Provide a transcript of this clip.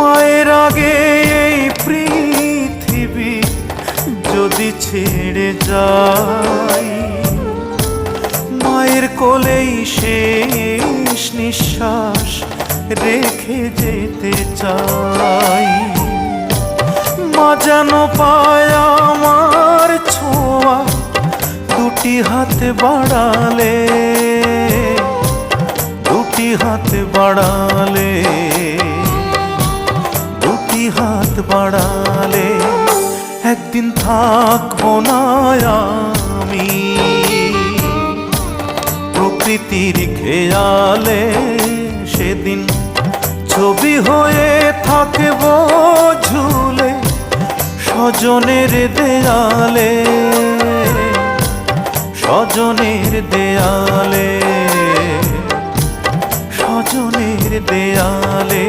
মায়ের আগে এই পৃথিবী যদি ছেড়ে যাই, মায়ের কোলেই শেষ নিঃশ্বাস রেখে যেতে চাই। মা যেন পায় আমার ছোঁয়া দুটি হাত বাড়ালে, দুটি হাত বাড়ালে, দুটি হাত বাড়ালে। একদিন থাকবো না আমি প্রকৃতির খেয়ালে, সেদিন ছবি হয়ে থাকবো ঝুলে স্বজনের দেয়ালে, স্বজনের দেয়ালে, স্বজনের দেয়ালে।